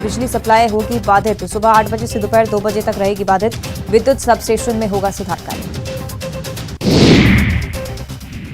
बिजली सप्लाई होगी बाधित। सुबह 8 बजे से दोपहर 2 बजे तक रहेगी बाधित। विद्युत सबस्टेशन में होगा सुधार कार्य।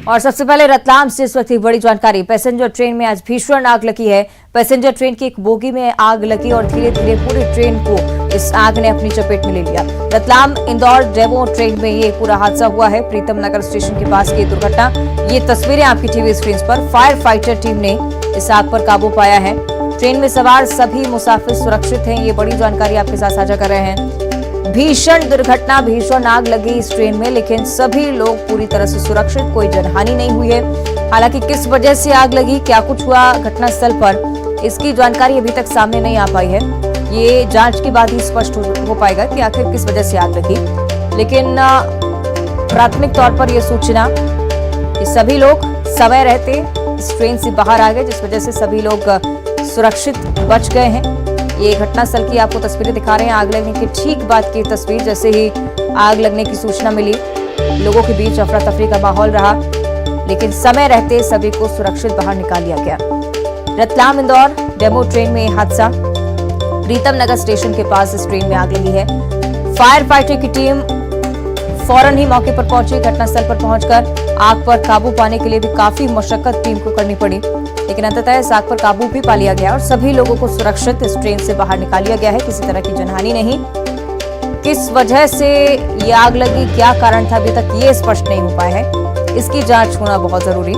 और सबसे पहले रतलाम से इस वक्त की बड़ी जानकारी। पैसेंजर ट्रेन में आज भीषण आग लगी है। पैसेंजर ट्रेन की एक बोगी में आग लगी और धीरे धीरे पूरी ट्रेन को इस आग ने अपनी चपेट में ले लिया। रतलाम इंदौर डेमो ट्रेन में ये पूरा हादसा हुआ है। प्रीतम नगर स्टेशन के पास की दुर्घटना। ये तस्वीरें आपकी टीवी स्क्रीन पर। फायर फाइटर टीम ने इस आग पर काबू पाया है। ट्रेन में सवार सभी मुसाफिर सुरक्षित हैं। ये बड़ी जानकारी आपके साथ साझा कर रहे हैं। भीषण दुर्घटना, भीषण आग लगी इस ट्रेन में, लेकिन सभी लोग पूरी तरह से सुरक्षित, कोई जनहानि नहीं हुई है। हालांकि किस वजह से आग लगी, क्या कुछ हुआ घटनास्थल पर, इसकी जानकारी अभी तक सामने नहीं आ पाई है। ये जांच के बाद ही स्पष्ट हो पाएगा कि आखिर किस वजह से आग लगी। लेकिन प्राथमिक तौर पर यह सूचना कि सभी लोग समय रहते इस ट्रेन से बाहर आ गए, जिस वजह से सभी लोग सुरक्षित बच गए हैं। ये घटनास्थल की आपको तस्वीरें दिखा रहे हैं। आग लगने की ठीक बाद की तस्वीर। जैसे ही आग लगने की सूचना मिली, लोगों के बीच अफरा तफरी का माहौल रहा, लेकिन समय रहते सभी को सुरक्षित बाहर निकाल लिया गया। रतलाम इंदौर डेमो ट्रेन में हादसा। प्रीतम नगर स्टेशन के पास इस ट्रेन में आग लगी है। फायर फाइटर की टीम फौरन ही मौके पर पहुंची। घटनास्थल पर पहुंचकर आग पर काबू पाने के लिए भी काफी मशक्कत टीम को करनी पड़ी, लेकिन अंततः इस आग पर काबू भी पा लिया गया और सभी लोगों को सुरक्षित इस ट्रेन से बाहर निकाल लिया गया है। किसी तरह की जनहानि नहीं। किस वजह से ये आग लगी, क्या कारण था, अभी तक ये स्पष्ट नहीं हो पाया है। इसकी जांच होना बहुत जरूरी।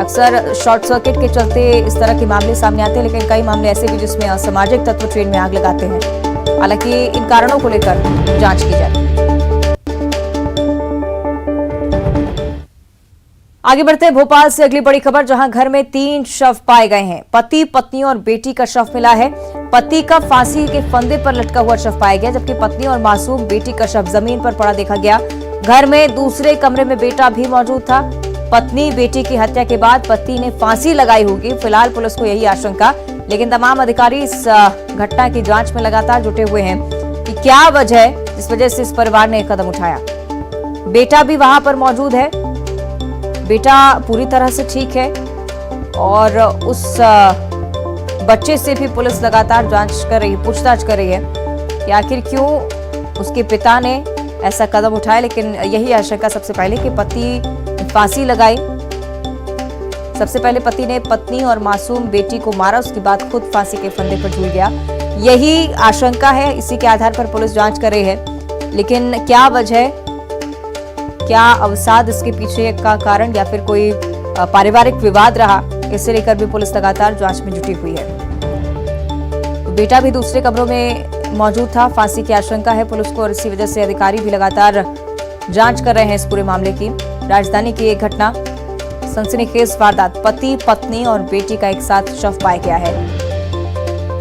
अक्सर शॉर्ट सर्किट के चलते इस तरह के मामले सामने आते हैं, लेकिन कई मामले ऐसे भी जिसमें असामाजिक तत्व ट्रेन में आग लगाते हैं। हालांकि इन कारणों को लेकर जांच की जाए। आगे बढ़ते हैं भोपाल से अगली बड़ी खबर, जहां घर में 3 शव पाए गए हैं। पति, पत्नी और बेटी का शव मिला है। पति का फांसी के फंदे पर लटका हुआ शव पाया गया, जबकि पत्नी और मासूम बेटी का शव जमीन पर पड़ा देखा गया। घर में दूसरे कमरे में बेटा भी मौजूद था। पत्नी बेटी की हत्या के बाद पति ने फांसी लगाई होगी, फिलहाल पुलिस को यही आशंका, लेकिन तमाम अधिकारी इस घटना की जांच में लगातार जुटे हुए हैं कि क्या वजह है जिस वजह से इस परिवार ने कदम उठाया। बेटा भी वहां पर मौजूद है। बेटा पूरी तरह से ठीक है और उस बच्चे से भी पुलिस लगातार जांच कर रही है, पूछताछ कर रही है कि आखिर क्यों उसके पिता ने ऐसा कदम उठाया। लेकिन यही आशंका सबसे पहले कि पति फांसी लगाई। सबसे पहले पति ने पत्नी और मासूम बेटी को मारा, उसके बाद खुद फांसी के फंदे पर झूल गया। यही आशंका है, इसी के आधार पर पुलिस जांच कर रही है। लेकिन क्या वजह, क्या अवसाद इसके पीछे का कारण या फिर कोई पारिवारिक विवाद रहा, इसे लेकर भी पुलिस लगातार जांच में जुटी हुई है। तो बेटा भी दूसरे कमरों में मौजूद था। फांसी की आशंका है पुलिस को और इसी वजह से अधिकारी भी लगातार जांच कर रहे हैं इस पूरे मामले की। राजधानी की एक घटना, सनसनीखेज वारदात। पति, पत्नी और बेटी का एक साथ शव पाया गया है।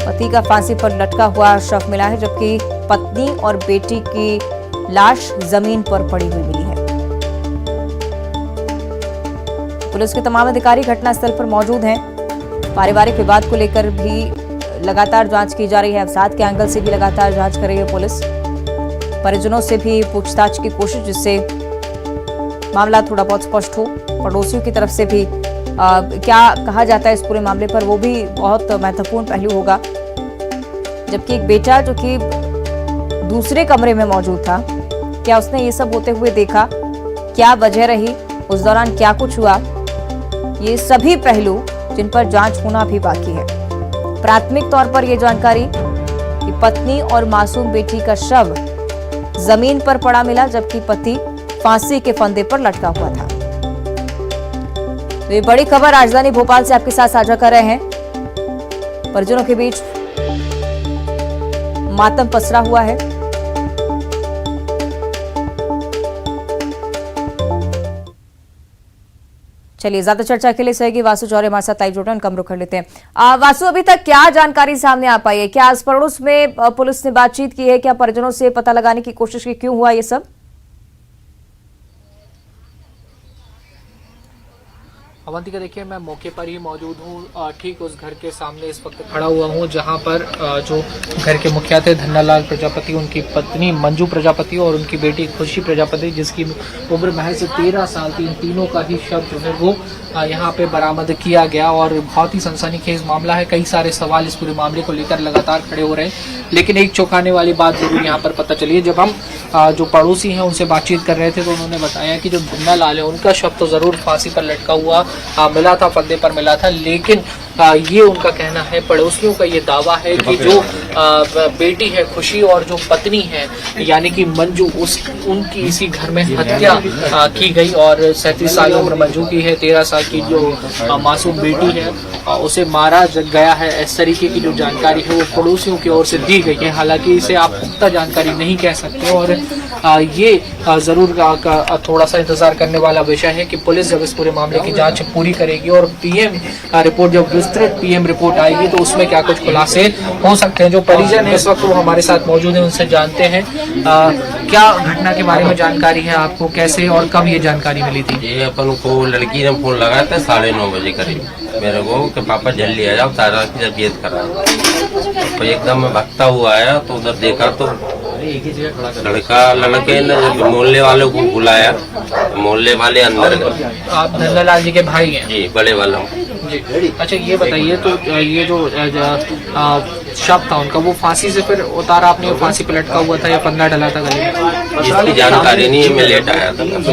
पति का फांसी पर लटका हुआ शव मिला है, जबकि पत्नी और बेटी की लाश जमीन पर पड़ी हुई मिली है। पुलिस के तमाम अधिकारी घटनास्थल पर मौजूद हैं। पारिवारिक विवाद को लेकर भी लगातार जांच की जा रही है। अवसाद के एंगल से भी लगातार जांच कर रही है पुलिस। परिजनों से भी पूछताछ की कोशिश, जिससे मामला थोड़ा बहुत स्पष्ट हो। पड़ोसियों की तरफ से भी क्या कहा जाता है इस पूरे मामले पर, वो भी बहुत महत्वपूर्ण पहलू होगा। जबकि एक बेटा जो कि दूसरे कमरे में मौजूद था, क्या उसने ये सब होते हुए देखा, क्या वजह रही, उस दौरान क्या कुछ हुआ, ये सभी पहलू जिन पर जांच होना भी बाकी है। प्राथमिक तौर पर यह जानकारी कि पत्नी और मासूम बेटी का शव जमीन पर पड़ा मिला, जबकि पति फांसी के फंदे पर लटका हुआ था। तो ये बड़ी खबर राजधानी भोपाल से आपके साथ साझा कर रहे हैं। परिजनों के बीच मातम पसरा हुआ है। चलिए, ज्यादा चर्चा के लिए सहयोगी वासु चौरे हमारे साथ लाइव जुड़े, उनका हम रुख कर लेते हैं। वासु, अभी तक क्या जानकारी सामने आ पाई है? क्या आस पड़ोस में पुलिस ने बातचीत की है? क्या परिजनों से पता लगाने की कोशिश की, क्यों हुआ ये सब? अवंतिका, देखिए मैं मौके पर ही मौजूद हूँ, ठीक उस घर के सामने इस वक्त खड़ा हुआ हूँ जहाँ पर जो घर के मुखिया थे धन्नालाल प्रजापति, उनकी पत्नी मंजू प्रजापति और उनकी बेटी खुशी प्रजापति, जिसकी उम्र महज 13 साल थी, इन तीनों का ही शव जो है वो यहाँ पे बरामद किया गया। और बहुत ही सनसनीखेज मामला है, कई सारे सवाल इस पूरे मामले को लेकर लगातार खड़े हो रहे हैं, लेकिन एक चौंकाने वाली बात जरूर यहाँ पर पता चली है। जब हम जो पड़ोसी हैं उनसे बातचीत कर रहे थे तो उन्होंने बताया कि जो धन्नालाल है उनका शव तो जरूर फांसी पर लटका हुआ मिला था, फंदे पर मिला था, लेकिन ये उनका कहना है, पड़ोसियों का ये दावा है कि जो बेटी है खुशी और जो पत्नी है यानी कि मंजू, उनकी इसी घर में हत्या की गई। और 37 साल उम्र मंजू की है, 13 साल की जो मासूम बेटी है उसे मारा गया है। इस तरीके की जो जानकारी है वो पड़ोसियों की ओर से दी गई है। हालांकि इसे आप पुख्ता जानकारी नहीं कह सकते और ये जरूर थोड़ा सा इंतजार करने वाला विषय है कि पुलिस जब इस पूरे मामले की जांच पूरी करेगी और पीएम रिपोर्ट, जब विस्तृत पीएम रिपोर्ट आएगी तो उसमें क्या कुछ खुलासे हो सकते हैं। जो परिजन है इस वक्त वो हमारे साथ मौजूद है, उनसे जानते हैं क्या घटना के बारे में जानकारी है आपको, कैसे और कब ये जानकारी मिली थी? ये अपन को लड़की ने फोन लगाया था 9:30 बजे करीब मेरे को कि पापा जल्दी आ जाओ, तारा की तबीयत खराब। तो एकदम मैं भागता हुआ आया तो उधर देखा तो लड़के ने मोहल्ले वालों को बुलाया, मोहल्ले वाले अंदर गए। आप धन्नालाल जी के भाई हैं? जी, बड़े वालों जी। अच्छा ये बताइए, तो ये जो शव था उनका वो फांसी से फिर उतारा आपने, फांसी पे लटका हुआ था या फंदा डला था गले में? इसकी जानकारी नहीं है, मैं लेट आया था जब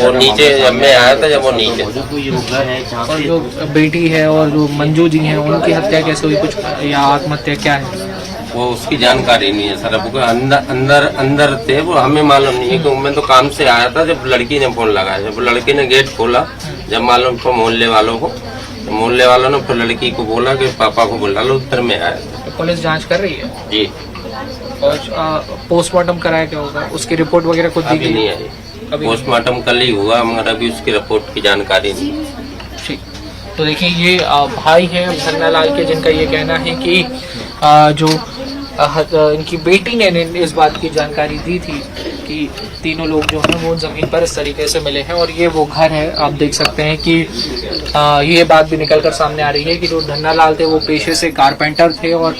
वो नीचे, जब मैं आया था जब वो नीचे। और जो बेटी है और जो मंजू जी हैं उनकी हत्या कैसे हुई, कुछ या आत्महत्या क्या है? वो उसकी जानकारी नहीं है सर, अब अंदर थे वो, हमें मालूम नहीं है कि मैं तो काम से आया था जब लड़की ने फोन लगाया। जब लड़की ने गेट खोला, जब मालूम तो मोहल्ले वालों को, तो मोहल्ले वालों ने फिर लड़की को बोला कि पापा को बुला लो, उधर में आया। तो पुलिस जांच कर रही है जी। और पोस्टमार्टम कराया क्या होगा, उसकी रिपोर्ट वगैरह कुछ दी नहीं आई, पोस्टमार्टम कल ही हुआ, मगर अभी उसकी रिपोर्ट की जानकारी नहीं। ठीक, तो देखिए ये भाई हैं धन्नालाल के, जिनका ये कहना है कि जो इनकी बेटी ने इस बात की जानकारी दी थी कि तीनों लोग जो हैं वो जमीन पर इस तरीके से मिले हैं। और ये वो घर है, आप देख सकते हैं कि ये बात भी निकल कर सामने आ रही है कि जो धन्नालाल थे वो पेशे से कारपेंटर थे और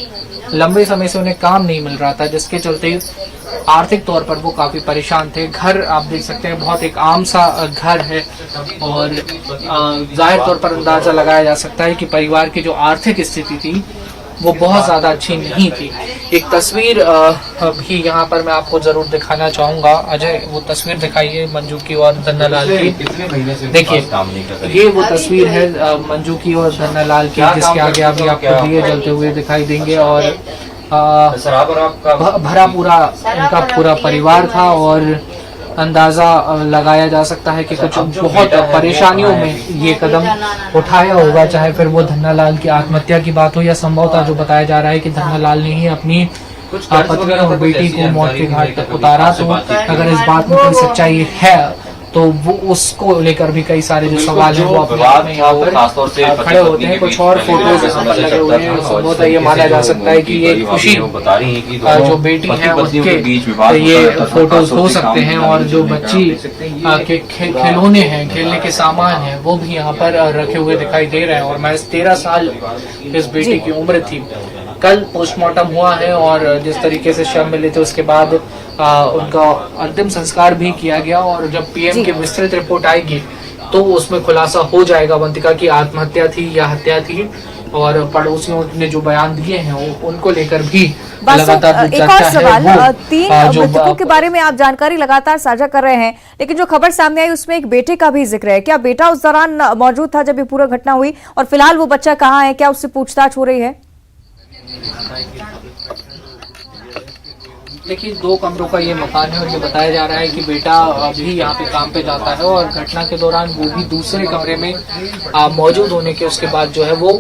लंबे समय से उन्हें काम नहीं मिल रहा था, जिसके चलते आर्थिक तौर पर वो काफी परेशान थे। घर आप देख सकते हैं बहुत एक आम सा घर है और जाहिर तौर पर अंदाजा लगाया जा सकता है कि परिवार की जो आर्थिक स्थिति थी वो बहुत ज्यादा अच्छी नहीं थी। एक तस्वीर भी यहाँ पर मैं आपको जरूर दिखाना चाहूंगा। अजय, वो तस्वीर दिखाइए मंजू की और धन्नालाल की। देखिए ये वो तस्वीर है मंजू की और धन्नालाल की, जिसके आगे अभी आपको दिए जलते हुए दिखाई देंगे। और भरा पूरा उनका पूरा परिवार था और अंदाजा लगाया जा सकता है कि कुछ बहुत परेशानियों में ये कदम उठाया होगा, चाहे फिर वो धन्नालाल की आत्महत्या की बात हो या संभवतः जो बताया जा रहा है कि धन्नालाल ने ही अपनी पत्नी और बेटी को मौत के घाट तक उतारा। तो अगर इस बात में कोई सच्चाई है तो वो उसको लेकर भी कई सारे जो सवाल हैं वो अपने यहाँ पर खड़े होते हैं। कुछ और फोटोज यहाँ पर लगे हुए हैं, संभवतः ये माना जा सकता है कि ये खुशी जो बेटी है उसके ये फोटोज हो सकते हैं। और जो बच्ची के खिलौने हैं, खेलने के सामान हैं, वो भी यहाँ पर रखे हुए दिखाई दे रहे हैं। और महज 13 साल इस बेटी की उम्र थी। कल पोस्टमार्टम हुआ है और जिस तरीके से शव मिले थे उसके बाद उनका अंतिम संस्कार भी किया गया। और जब पीएम की विस्तृत रिपोर्ट आएगी तो उसमें खुलासा हो जाएगा अवंतिका की आत्महत्या थी या हत्या थी। और पड़ोसियों ने जो बयान दिए हैं उनको लेकर भी लगातार एक और सवाल, 3 मृतकों के बारे में आप जानकारी लगातार साझा कर रहे हैं, लेकिन जो खबर सामने आई उसमें एक बेटे का भी जिक्र है। क्या बेटा उस दौरान मौजूद था जब ये पूरा घटना हुई? और फिलहाल वो बच्चा कहाँ है, क्या उससे पूछताछ हो रही है? देखिए 2 कमरों का ये मकान है और ये बताया जा रहा है कि बेटा भी यहाँ पे काम पे जाता है और घटना के दौरान वो भी दूसरे कमरे में मौजूद होने के उसके बाद जो है वो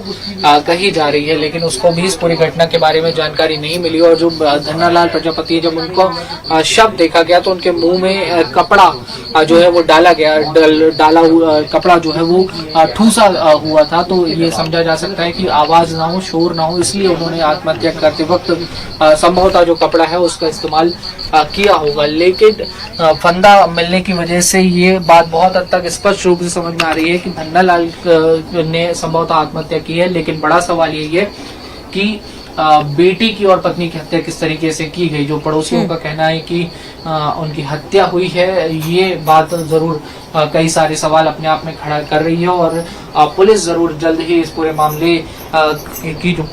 कही जा रही है, लेकिन उसको भी इस पूरी घटना के बारे में जानकारी नहीं मिली। और जो धन्नालाल प्रजापति, जब उनको शव देखा गया तो उनके मुंह में कपड़ा जो है वो डाला गया, डाला हुआ कपड़ा जो है वो ठूसा हुआ था। तो ये समझा जा सकता है कि आवाज ना हो, शोर ना हो, इसलिए उन्होंने आत्महत्या करते वक्त संभवतः जो कपड़ा है उसका इस्तेमाल किया होगा। लेकिन फंदा मिलने की वजह से ये बात बहुत हद तक स्पष्ट रूप से समझ में आ रही है कि धन्नालाल ने संभवतः आत्महत्या की है। लेकिन बड़ा सवाल यही है कि बेटी की और पत्नी की हत्या किस तरीके से की गई। जो पड़ोसियों का कहना है कि उनकी हत्या हुई है, ये बात जरूर कई सारे सवाल अपने आप में खड़ा कर रही है और पुलिस जरूर जल्द ही इस पूरे मामले की जो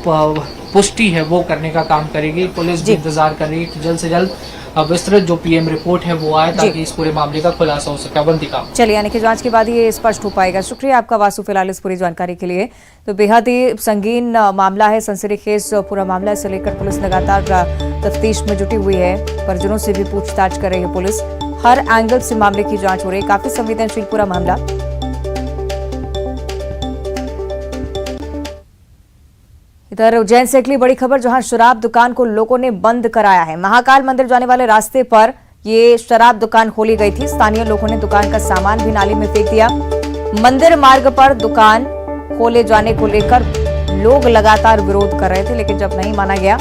पुष्टि है वो करने का काम करेगी। पुलिस भी इंतजार कर रही है कि जल्द से जल्द विस्तृत जो पीएम रिपोर्ट है वो आए ताकि इस पूरे मामले का खुलासा हो सके। अवंतिका, चलिए, यानी कि जांच के बाद ये स्पष्ट हो पाएगा। शुक्रिया आपका वासु फिलहाल इस पूरी जानकारी के लिए। तो बेहद ही संगीन मामला है, सनसनीखेज पूरा मामला, इसे लेकर पुलिस लगातार तफ्तीश में जुटी हुई है। परिजनों से भी पूछताछ कर रही है पुलिस, हर एंगल से मामले की जांच हो रही है। काफी संवेदनशील पूरा मामला। इधर उज्जैन से अगली बड़ी खबर, जहां शराब दुकान को लोगों ने बंद कराया है। महाकाल मंदिर जाने वाले रास्ते पर ये शराब दुकान खोली गई थी। स्थानीय लोगों ने दुकान का सामान भी नाली में फेंक दिया। मंदिर मार्ग पर दुकान खोले जाने को लेकर लोग लगातार विरोध कर रहे थे, लेकिन जब नहीं माना गया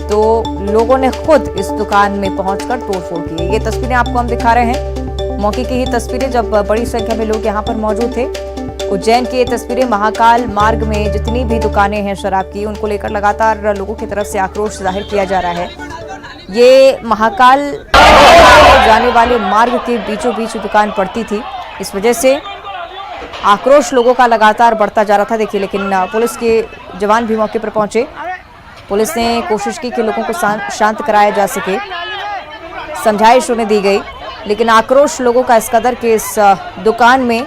तो लोगों ने खुद इस दुकान में पहुंचकर तोड़फोड़ की। ये तस्वीरें आपको हम दिखा रहे हैं, मौके की ही तस्वीरें जब बड़ी संख्या में लोग यहाँ पर मौजूद थे। उज्जैन की ये तस्वीरें, महाकाल मार्ग में जितनी भी दुकानें हैं शराब की, उनको लेकर लगातार लोगों की तरफ से आक्रोश जाहिर किया जा रहा है। ये महाकाल जाने वाले मार्ग के बीचों बीच दुकान पड़ती थी, इस वजह से आक्रोश लोगों का लगातार बढ़ता जा रहा था। देखिए, लेकिन पुलिस के जवान भी मौके पर पहुंचे। पुलिस ने कोशिश की कि लोगों को शांत कराया जा सके, समझाइश उन्हें दी गई, लेकिन आक्रोश लोगों का इस कदर के इस दुकान में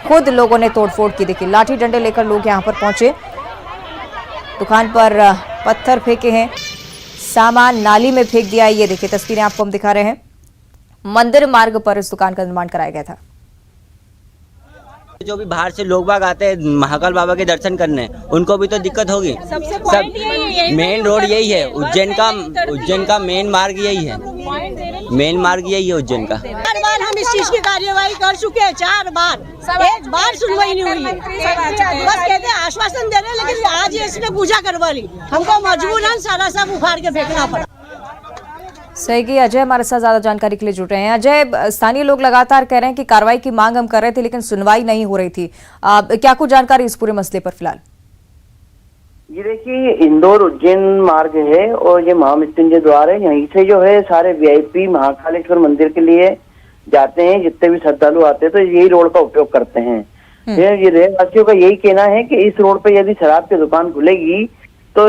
खुद लोगों ने तोड़फोड़ की। देखिए, लाठी डंडे लेकर लोग यहां पर पहुंचे, दुकान पर पत्थर फेंके हैं, सामान नाली में फेंक दिया है। ये देखिए तस्वीरें आपको हम दिखा रहे हैं। मंदिर मार्ग पर इस दुकान का निर्माण कराया गया था। जो भी बाहर से लोग बाग आते हैं महाकाल बाबा के दर्शन करने, उनको भी तो दिक्कत होगी। सब मेन रोड यही है, उज्जैन का मेन मार्ग यही है, मेन मार्ग यही है उज्जैन का। 4 बार हम इस चीज की कार्यवाही कर चुके हैं, 4 बार, एक बार सुनवाई नहीं हुई है। बस कहते हैं आश्वासन दे रहे हैं, लेकिन आज ये इसने पूजा करवा ली, हमको मजबूरन सारा सब उखाड़ के फेंकना पड़ा। सही की अजय हमारे साथ ज्यादा जानकारी के लिए जुड़ रहे हैं। अजय, स्थानीय लोग लगातार कह रहे हैं कि कार्रवाई की मांग हम कर रहे थे, लेकिन सुनवाई नहीं हो रही थी। क्या कुछ जानकारी इस पूरे मसले पर फिलहाल? ये देखिए, इंदौर उज्जैन मार्ग है और ये महामृत्युंजय द्वार है। यहीं से जो है सारे वीआईपी महाकालेश्वर मंदिर के लिए जाते हैं। जितने भी श्रद्धालु आते हैं तो यही रोड का उपयोग करते हैं। ये रहवासियों का यही कहना है कि इस रोड पे यदि शराब की दुकान खुलेगी तो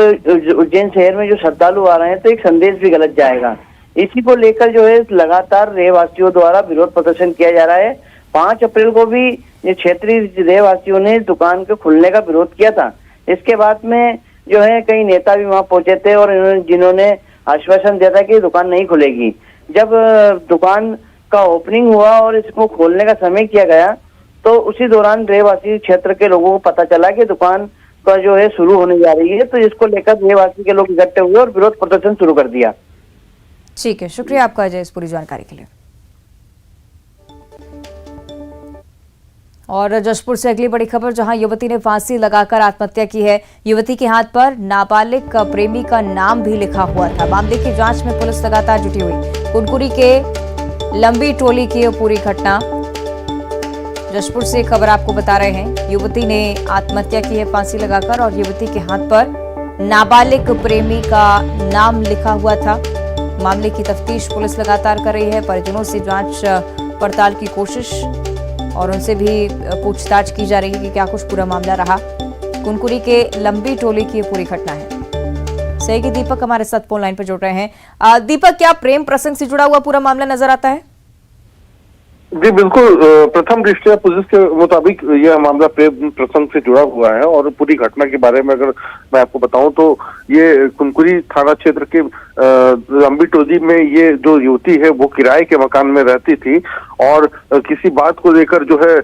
उज्जैन शहर में जो श्रद्धालु आ रहे हैं तो एक संदेश भी गलत जाएगा। इसी को लेकर जो है लगातार रहवासियों द्वारा विरोध प्रदर्शन किया जा रहा है। 5 अप्रैल को भी क्षेत्रीय रहवासियों ने दुकान के खुलने का विरोध किया था। इसके बाद में जो है कई नेता भी वहां पहुंचे थे और जिन्होंने आश्वासन दिया था कि दुकान नहीं खुलेगी। जब दुकान का ओपनिंग हुआ और इसको खोलने का समय किया गया तो उसी दौरान रहवासी क्षेत्र के लोगों को पता चला कि दुकान का जो है शुरू होने जा रही है, तो इसको लेकर रहवासी के लोग इकट्ठे हुए और विरोध प्रदर्शन शुरू कर दिया। ठीक है, शुक्रिया आपका अजय इस पूरी जानकारी के लिए। और जशपुर से अगली बड़ी खबर, जहां युवती ने फांसी लगाकर आत्महत्या की है। युवती के हाथ पर नाबालिग प्रेमी का नाम भी लिखा हुआ था। मामले की जांच में पुलिस लगातार जुटी हुई। कुनकुरी के लंबी टोली की पूरी घटना, जशपुर से खबर आपको बता रहे हैं। युवती ने आत्महत्या की है फांसी लगाकर और युवती के हाथ पर नाबालिग प्रेमी का नाम लिखा हुआ था। मामले की तफ्तीश पुलिस लगातार कर रही है। परिजनों से जांच पड़ताल की कोशिश और उनसे भी पूछताछ की जा रही है कि क्या कुछ पूरा मामला रहा। कुनकुरी के लंबी टोली की पूरी घटना है। सही की दीपक हमारे साथ फोन लाइन पर जुड़ रहे हैं। दीपक, क्या प्रेम प्रसंग से जुड़ा हुआ पूरा मामला नजर आता है? जी बिल्कुल, प्रथम दृष्टया पुलिस के मुताबिक यह मामला प्रेम प्रसंग से जुड़ा हुआ है। और पूरी घटना के बारे में अगर मैं आपको बताऊं तो ये कुनकुरी थाना क्षेत्र के लंबी टोली में ये जो युवती है वो किराए के मकान में रहती थी और किसी बात को लेकर जो है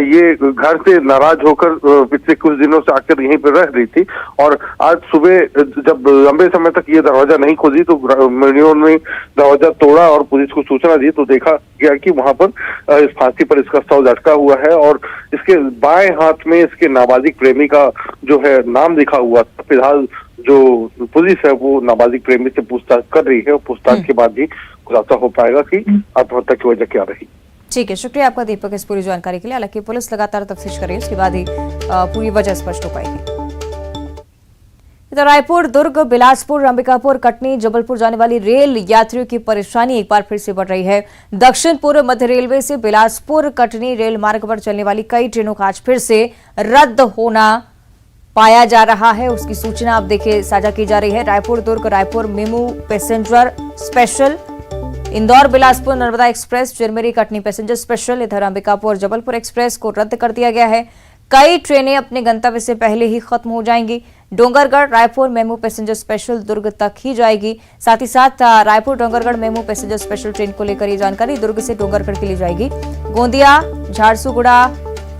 ये घर से नाराज होकर पिछले कुछ दिनों से आकर यहीं पर रह रही थी। और आज सुबह जब लंबे समय तक ये दरवाजा नहीं खोली तो ग्रामीणों ने दरवाजा तोड़ा और पुलिस को सूचना दी तो देखा गया कि वहां पर इस फांसी पर इसका शव लटका हुआ है और इसके बाएं हाथ में इसके नाबालिग प्रेमी का जो है नाम लिखा हुआ था। फिलहाल जो पुलिस है वो नाबालिग प्रेमी से पूछताछ कर रही है और पूछताछ के बाद ही खुलासा हो पाएगा कि आत्महत्या की वजह क्या रही। ठीक है, शुक्रिया आपका दीपक इस पूरी जानकारी के लिए। हालांकि पुलिस लगातार तफ्तीश कर रही है, उसके बाद ही पूरी वजह स्पष्ट हो पाएगी। इधर रायपुर, दुर्ग, बिलासपुर, अंबिकापुर, कटनी, जबलपुर जाने वाली रेल यात्रियों की परेशानी एक बार फिर से बढ़ रही है। दक्षिण पूर्व मध्य रेलवे से बिलासपुर कटनी रेल मार्ग पर चलने वाली कई ट्रेनों का आज फिर से रद्द होना पाया जा रहा है। उसकी सूचना अब देखिए साझा की जा रही है। Raipur Durg Raipur MEMU passenger special, Indore Bilaspur Narmada express, Chirmiri Katni passenger special, इधर अंबिकापुर जबलपुर एक्सप्रेस को रद्द कर दिया गया है। कई ट्रेनें अपने गंतव्य से पहले ही खत्म हो जाएंगी। Dongargarh Raipur MEMU passenger special Durg तक ही जाएगी। साथ ही साथ Raipur Dongargarh MEMU passenger special train को लेकर ये जानकारी दुर्ग से डोंगरगढ़ के लिए जाएगी। Gondia Jharsuguda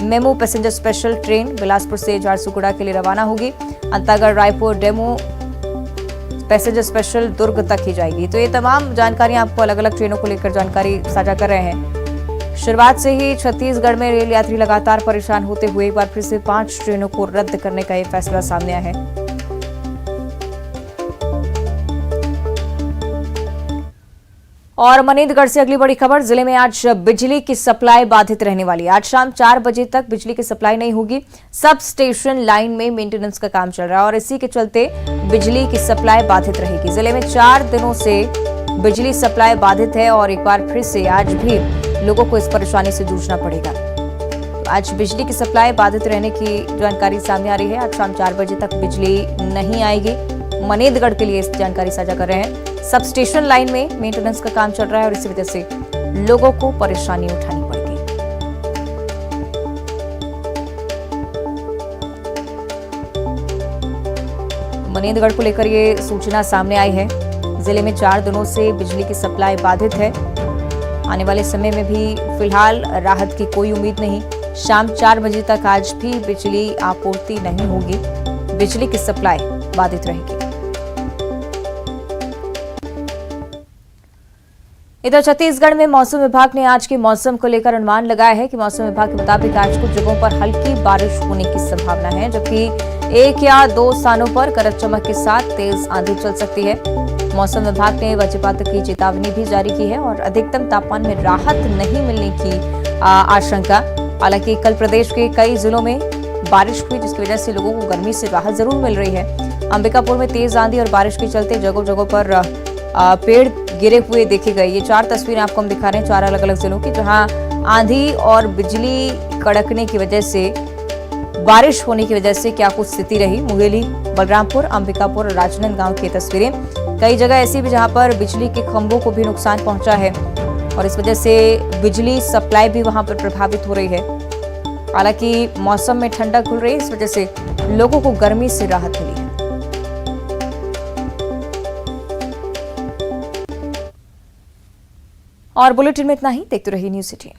MEMU passenger special train Bilaspur से झारसुगुड़ा के लिए रवाना होगी। Antagarh Raipur DEMU passenger special Durg तक ही जाएगी। तो ये तमाम जानकारियां आपको अलग अलग ट्रेनों को लेकर जानकारी साझा कर रहे हैं। शुरुआत से ही छत्तीसगढ़ में रेल यात्री लगातार परेशान होते हुए एक बार फिर से 5 ट्रेनों को रद्द करने का ये फैसला सामने आया है। और मनेंद्रगढ़ से अगली बड़ी खबर, जिले में आज बिजली की सप्लाई बाधित रहने वाली है। आज शाम 4 बजे तक बिजली की सप्लाई नहीं होगी। सब स्टेशन लाइन में मेंटेनेंस का काम चल रहा है और इसी के चलते बिजली की सप्लाई बाधित रहेगी। जिले में 4 दिनों से बिजली सप्लाई बाधित है और एक बार फिर से आज भी लोगों को इस परेशानी से जूझना पड़ेगा। आज बिजली की सप्लाई बाधित रहने की जानकारी सामने आ रही है। आज शाम 4 बजे तक बिजली नहीं आएगी। मनेंद्रगढ़ के लिए इस जानकारी साझा कर रहे हैं। सब स्टेशन लाइन में मेंटेनेंस का काम चल रहा है और इसी वजह से लोगों को परेशानी उठानी पड़ेगी। मनेंद्रगढ़ को लेकर ये सूचना सामने आई है। जिले में 4 दिनों से बिजली की सप्लाई बाधित है। आने वाले समय में भी फिलहाल राहत की कोई उम्मीद नहीं। शाम 4 बजे तक आज भी बिजली आपूर्ति नहीं होगी। बिजली की सप्लाई बाधित रहेगी। इधर छत्तीसगढ़ में मौसम विभाग ने आज के मौसम को लेकर अनुमान लगाया है कि मौसम विभाग के मुताबिक आज कुछ जगहों पर हल्की बारिश होने की संभावना है, जबकि 1 या 2 स्थानों पर गरज चमक के साथ तेज आंधी चल सकती है। मौसम विभाग ने वज्रपात की चेतावनी भी जारी की है और अधिकतम तापमान में राहत नहीं मिलने की आशंका। हालांकि कल प्रदेश के कई जिलों में बारिश हुई, जिसकी वजह से लोगों को गर्मी से राहत जरूर मिल रही है। अंबिकापुर में तेज आंधी और बारिश के चलते जगह जगह पर पेड़ गिरे हुए देखे गए। ये 4 तस्वीरें आपको हम दिखा रहे हैं 4 अलग अलग जिलों की, जहां आंधी और बिजली कड़कने की वजह से, बारिश होने की वजह से क्या कुछ स्थिति रही। मुंगेली, बलरामपुर, अंबिकापुर और राजनांदगांव की तस्वीरें। कई जगह ऐसी भी जहां पर बिजली के खंभों को भी नुकसान पहुंचा है और इस वजह से बिजली सप्लाई भी वहां पर प्रभावित हो रही है। हालांकि मौसम में ठंडक खुल रही है, इस वजह से लोगों को गर्मी से राहत मिली है। और बुलेटिन में इतना ही। देखते रहिए न्यूज़ सिटी।